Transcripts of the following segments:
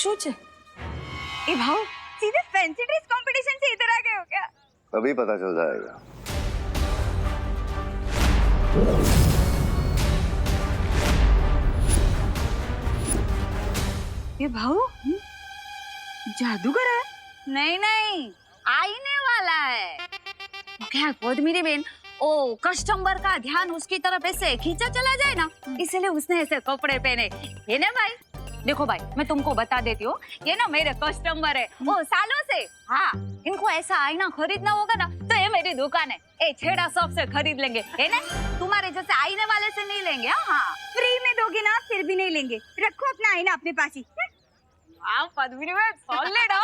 શું છે? ए भाव सीधे फैंसी ड्रेस कंपटीशन से इधर आ गए हो क्या? अभी पता चल जाएगा। ये भाव जादूगर है? नहीं नहीं, आईने वाला है। क्या पद्मिनी बेन, ओ कस्टमर का ध्यान उसकी तरफ ऐसे खींचा चला जाए ना, इसलिए उसने ऐसे कपड़े पहने। ये ना भाई, देखो भाई मैं तुमको बता देती हूँ, ये ना मेरे कस्टमर है वो सालों से। हाँ, इनको ऐसा आईना खरीदना होगा ना तो ये मेरी दुकान है, ए छेड़ा शॉप से खरीद लेंगे, है ना? तुम्हारे जैसे आईने वाले से नहीं लेंगे। हाँ, फ्री में दोगे ना फिर भी नहीं लेंगे। रखो अपना आईना अपने पास ही। हाँ पद्मिनी बेन, सॉलिड हो।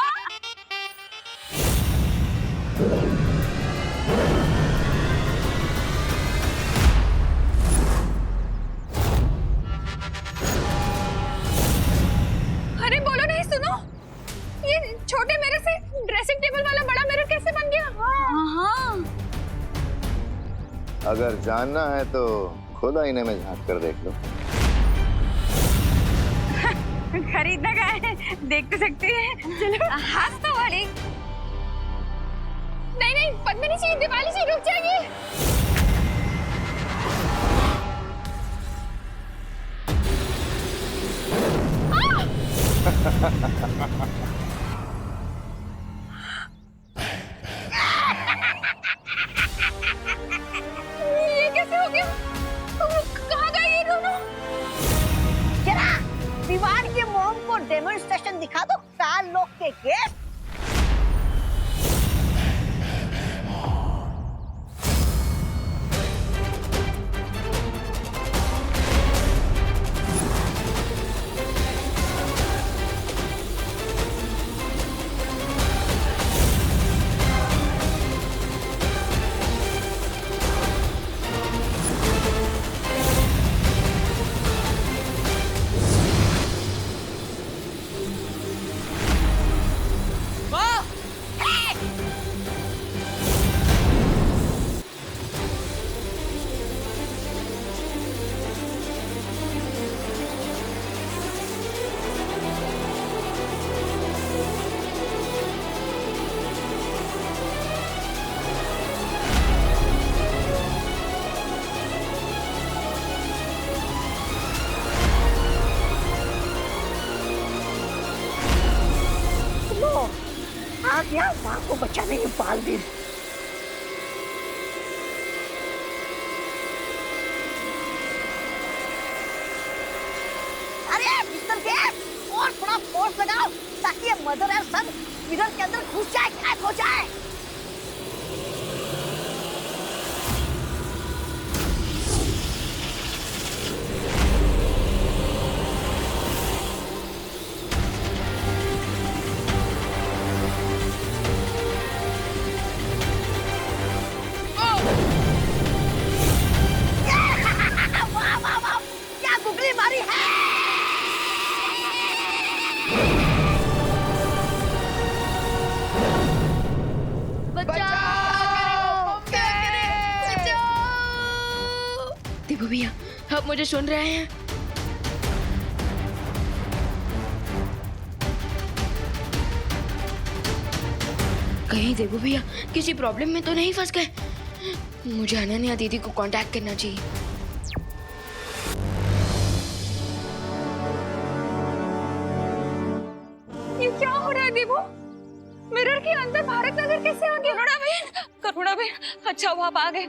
अरे बोलो नहीं, सुनो, ये छोटे मिरर से ड्रेसिंग टेबल वाला बड़ा मिरर कैसे बन गया? हाँ, अगर जानना है तो खुद आईने में झांक कर देख लो। खरीदना का है, देख तो सकते हैं। चलो हाथ तो वाली। नहीं नहीं पद्मिनी जी, दिवाली जी रुक जाएगी। ये कैसे हो गया? कहाँ गए ये दोनों? जरा दीवार के मोम को डेमोन्स्ट्रेशन दिखा दो फैन लोग के गेस्ट। आ गया माँ को बचाने के बाल दिन। अरे मिस्टर गेट, और थोड़ा फोर्स लगाओ ताकि ये मदर और सन मिरर के अंदर घुस जाए, कैद हो जाए। देबू भैया, आप मुझे सुन रहे हैं? कहीं देबू भैया किसी प्रॉब्लम में तो नहीं फंस गए? मुझे अनन्या दीदी को कांटेक्ट करना चाहिए। ये क्या हो रहा है देबू? मिरर के अंदर भारत नगर कैसे आ गया? करुणा बेन, अच्छा हुआ आप आ गए।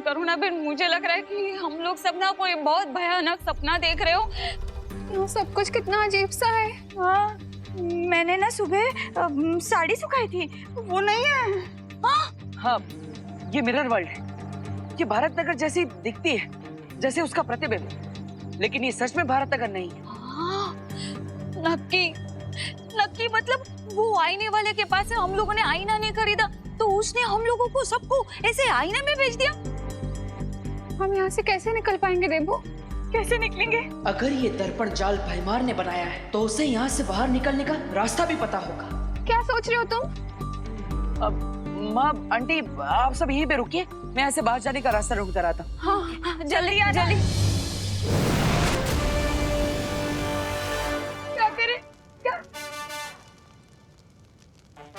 करुणा बेन, मुझे लग रहा है कि हम लोग सब ना कोई बहुत भयानक सपना देख रहे हो। वो सब कुछ कितना अजीब सा है। हाँ, मैंने ना सुबह साड़ी सुखाई थी, वो नहीं है। हाँ, ये मिरर वर्ल्ड है। ये भारत नगर जैसी दिखती है, जैसे उसका प्रतिबिंब, लेकिन ये सच में भारत नगर नहीं है। नक्की मतलब वो आईने वाले के पास है, हम लोगों ने आईना नहीं खरीदा तो उसने हम लोगों को सबको ऐसे आईने में भेज दिया। हम यहाँ से कैसे निकल पाएंगे देबू? कैसे निकलेंगे? अगर ये दर्पण जाल भैमार ने बनाया है तो उसे यहाँ से बाहर निकलने का रास्ता भी पता होगा। क्या सोच रहे हो तुम? माँ, आंटी, आप सब यहीं पे रुकिए, मैं यहाँ से बाहर जाने का रास्ता ढूंढ कर आता हूँ। हाँ, जल्दी आ, जल्दी। क्या करें? क्या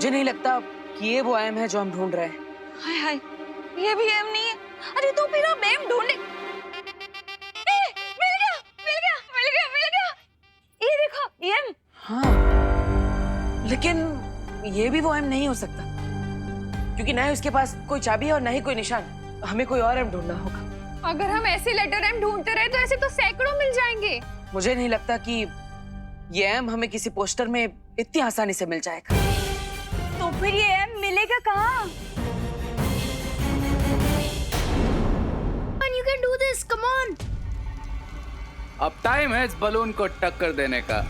मुझे नहीं लगता कि ये वो एम है जो हम ढूंढ रहे हैं। हाय हाय, ये भी एम नहीं है। अरे तो फिर हम एम ढूंढे। मिल गया, मिल गया, मिल गया, मिल गया। ये देखो, एम। हाँ, लेकिन ये भी वो एम नहीं हो सकता, क्योंकि ना ही उसके पास कोई चाबी है और ना ही कोई निशान। हमें कोई और एम ढूंढना होगा। अगर हम ऐसे लेटर एम ढूंढते रहे तो ऐसे तो सैकड़ों मिल जाएंगे। मुझे नहीं लगता कि ये एम हमें किसी पोस्टर में इतनी आसानी से मिल जाएगा। तो फिर ये एम मिलेगा कहाँ? You can do this, come on. अब टाइम है इस बलून को टक्कर देने का।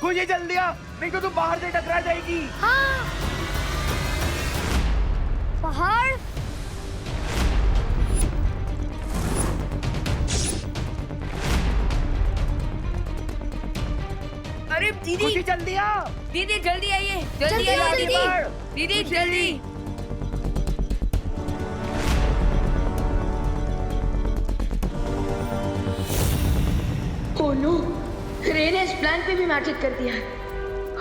खुशी जल्दी आ, नहीं तो तू बाहर से टकरा जाएगी। हाँ। पहाड़। अरे दीदी, खुशी जल्दी आ। दीदी जल्दी आइए, जल्दी आइए, आओ, दीदी, बढ़। दीदी जल्दी। ओह नो, रे ने इस प्लान पे भी मैजिक कर दिया है।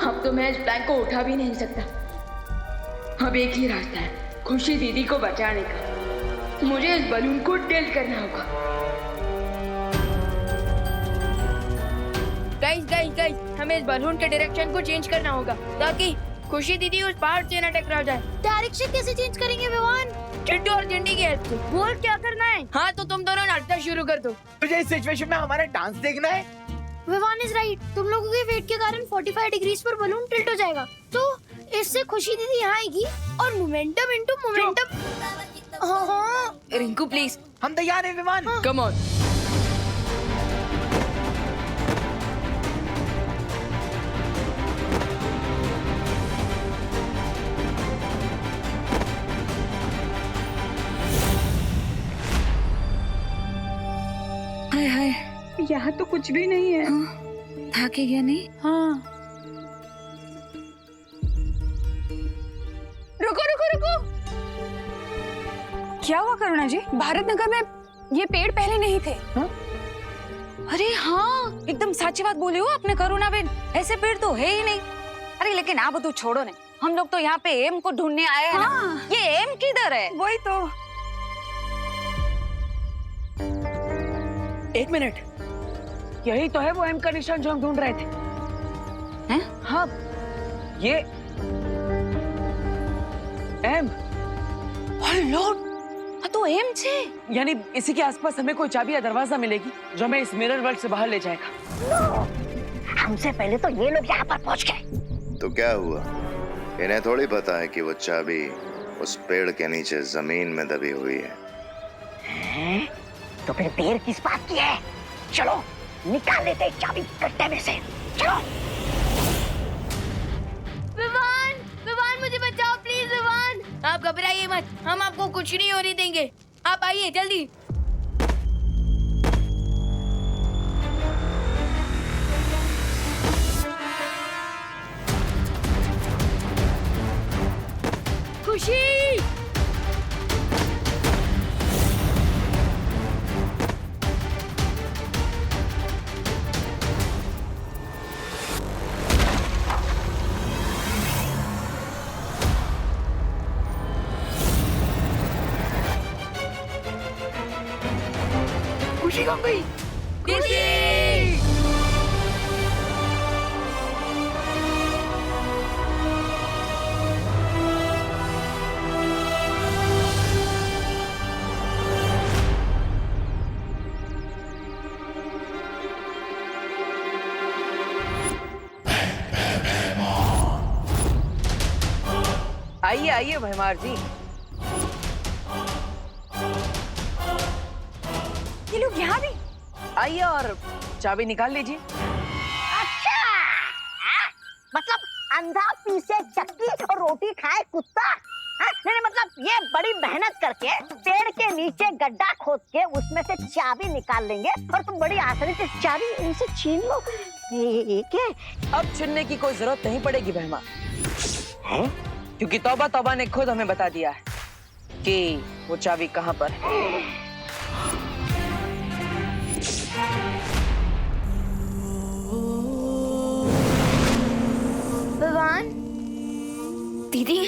अब तो मैं इस प्लान को उठा भी नहीं सकता। अब एक ही रास्ता है, खुशी दीदी को बचाने का। मुझे इस बलून को टिल्ट करना होगा। गाइस, हमें इस बलून के डायरेक्शन को चेंज करना होगा ताकि खुशी दीदी उस पहाड़ से न टकरा जाए। डायरेक्शन कैसे चेंज करेंगे विवान? चिंटू और चिंटी की हेल्प से। बोल क्या करना है? हाँ तो तुम दोनों नाचना शुरू कर दो। तुझे इस सिचुएशन में हमारा डांस देखना है। Vivaan is right. तुम लोगों के वेट के कारण 45 डिग्रीज पर बलून टिल्ट हो जाएगा। तो इससे खुशी दीदी यहाँ आएगी और मोमेंटम इनटू मोमेंटम। हाँ। रिंकू प्लीज। हम तैयार हैं विमान। Come on. हाय हाय, यहाँ तो कुछ भी नहीं है। था कि क्या नहीं? हाँ, रुको रुको रुको। क्या हुआ करुणा जी? भारत नगर में ये पेड़ पहले नहीं थे। अरे हाँ, एकदम सच्ची बात बोली हो आपने करुणा बेन। ऐसे पेड़ तो है ही नहीं। अरे लेकिन आप तो छोड़ो ने, हम लोग तो यहाँ पे एम को ढूंढने आए हैं ना। ये एम किधर है? वही तो। एक मिनट, यही तो है वो एम का निशान जो हम ढूंढ रहे थे। हैं? हाँ, ये एम। लॉर्ड, तो एम छे। यानी इसी के आसपास हमें कोई चाबी या दरवाजा मिलेगी जो हमें इस मिरर वर्ल्ड से बाहर ले जाएगा। हमसे पहले तो ये लोग यहाँ पर पहुँच गए। तो क्या हुआ? इन्हें थोड़ी पता है कि वो चाबी उस पेड़ के नीचे जमीन में दबी हुई है। हैं? तो फिर देर किस बात की है? चलो निकाल लेते हैं चाबी गड्ढे में से। चलो। विवान मुझे बचाओ प्लीज विवान। आप घबराइए मत, हम आपको कुछ नहीं होने देंगे। आप आइए जल्दी। खुशी। खुशी कहाँ गई? दीदी। आइए आइए भैमार जी। ये लोग यहाँ भी? आइए और चाबी निकाल लीजिए। अच्छा, मतलब अंधा पीसे चक्की और रोटी खाए कुत्ता। नहीं मतलब ये बड़ी मेहनत करके पेड़ के नीचे गड्ढा खोद के उसमें से चाबी निकाल लेंगे और तुम बड़ी आसानी से चाबी इनसे छीन लो। ये क्या? अब छीनने की कोई जरूरत नहीं पड़ेगी भैमा, क्योंकि तौबा तौबा ने खुद हमें बता दिया है कि वो चाबी कहाँ पर है। विवान, दीदी,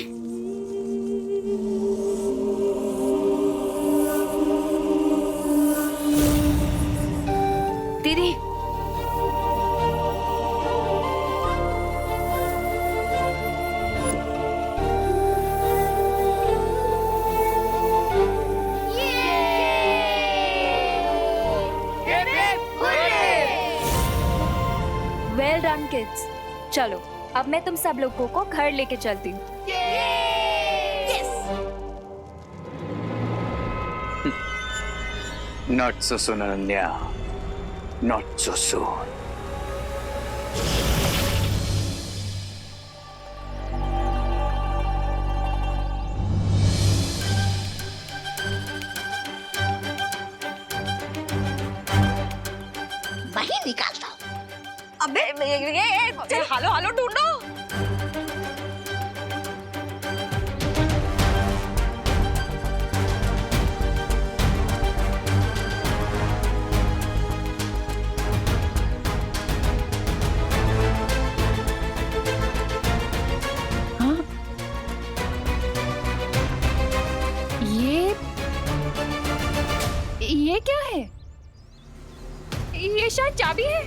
दीदी, वेल डन किड्स। चलो अब मैं तुम सब लोगों को घर लेके चलती हूँ। Not so soon, Ananya. Not so soon. वही निकालता हूँ। अबे ये हालो हालो ढूंढो। ये क्या है? ये शायद चाबी है।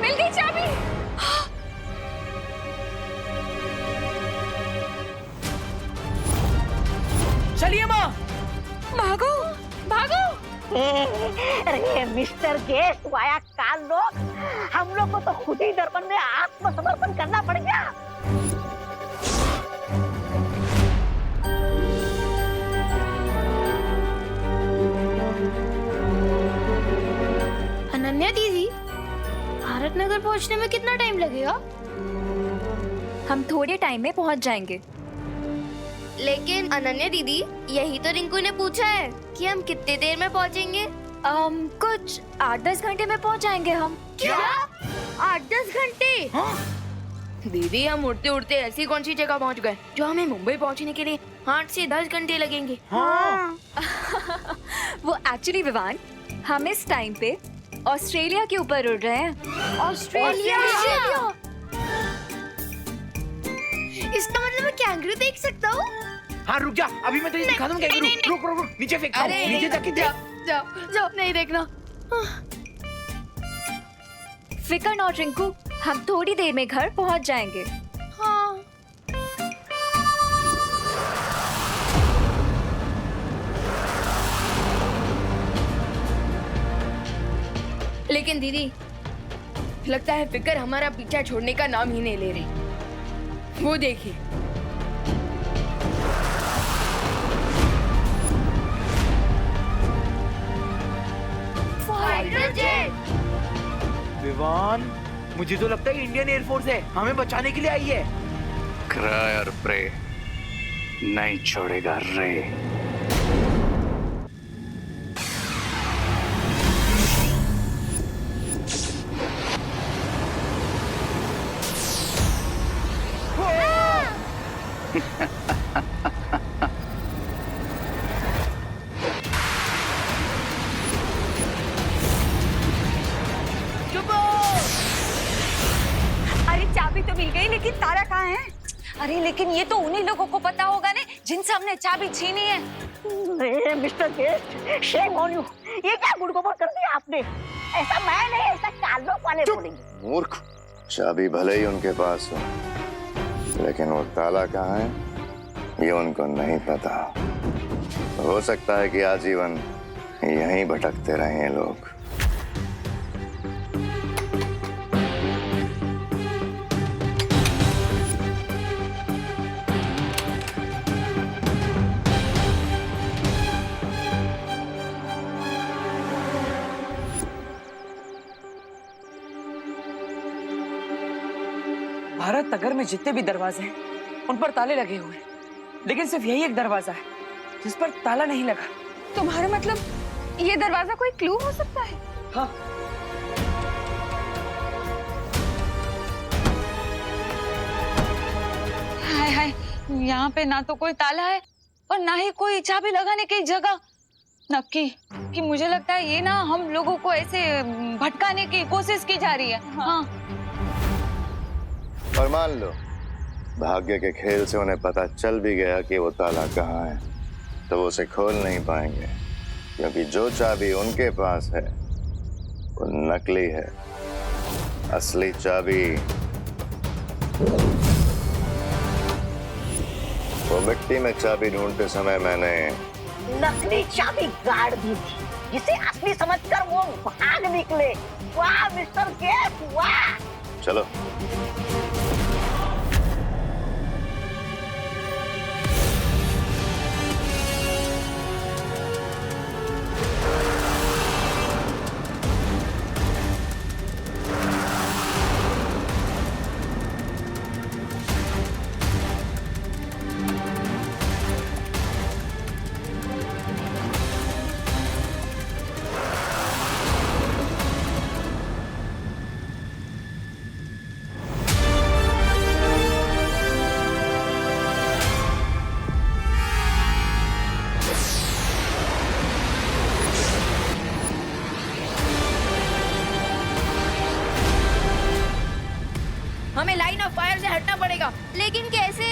मिल गई चाबी। चलिए माँ। भागो भागो। अरे मिस्टर गेस्ट वाया काल लोग, हम लोग को तो खुद ही दर्पण में आत्मसमर्पण करना पड़ गया। अनन्या दीदी, भारत नगर पहुंचने में कितना टाइम लगेगा? हम थोड़े टाइम में पहुंच जाएंगे। लेकिन अनन्या दीदी, यही तो रिंकू ने पूछा है कि हम कितने देर में पहुंचेंगे। कुछ 8-10 घंटे में पहुंच जाएंगे हम। क्या 8-10 घंटे? दीदी, हम उड़ते उड़ते ऐसी कौन सी जगह पहुंच गए जो हमें मुंबई पहुंचने के लिए 8 से 10 घंटे लगेंगे। वो एक्चुअली विवान, हम इस टाइम पे ऑस्ट्रेलिया के ऊपर उड़ रहे हैं। ऑस्ट्रेलिया? इसका मतलब मैं कैंगरू देख सकता हूँ? हाँ रुक जा, अभी मैं तुझे दिखा दूँ कैंगरू। रुक रुक रुक, नीचे फेंकता हूँ, नीचे जाके देख। जाओ जाओ, नहीं देखना। फिकर नॉट रिंकू, हम थोड़ी देर में घर पहुंच जाएंगे। हाँ। लेकिन दीदी, लगता है फिकर हमारा पीछा छोड़ने का नाम ही नहीं ले रही। वो देखिए। Fighter jet. विवान, मुझे तो लगता है इंडियन एयरफोर्स है, हमें बचाने के लिए आई है। क्राई और प्रे नहीं छोड़ेगा रे। अरे चाबी तो मिल गई, लेकिन तारा कहाँ है? अरे लेकिन ये तो उन्हीं लोगों को पता होगा ने जिनसे हमने चाबी छीनी है। अरे mister guest, shame on you. ये क्या गुड़गोबर कर दिया आपने? ऐसा मैं नहीं, ऐसा काल लोग वाले बोलेंगे। मूर्ख, चाबी भले ही उनके पास हो, लेकिन वो ताला कहाँ है ये उनको नहीं पता। हो सकता है कि आजीवन यहीं भटकते रहे हैं लोग। भारत नगर में जितने भी दरवाजे हैं उन पर ताले लगे हुए हैं, लेकिन सिर्फ यही एक दरवाजा है जिस पर ताला नहीं लगा। तुम्हारा मतलब ये दरवाजा कोई क्लू हो सकता है? हाँ, हाय हाय, यहाँ पे ना तो कोई ताला है और ना ही कोई चाबी लगाने की जगह। नक्की कि मुझे लगता है ये ना हम लोगों को ऐसे भटकाने की कोशिश की जा रही है। हाँ। और मान लो भाग्य के खेल से उन्हें पता चल भी गया कि वो ताला कहाँ है, तो वो उसे खोल नहीं पाएंगे, क्योंकि जो चाबी उनके पास है वो नकली है। असली चाबी वो मिट्टी में चाबी ढूंढते समय मैंने नकली चाबी गाड़ दी थी, जिसे असली समझकर वो भाग निकले। वाह मिस्टर केस, वाह। चलो। हमें लाइन ऑफ फायर से हटना पड़ेगा। लेकिन कैसे?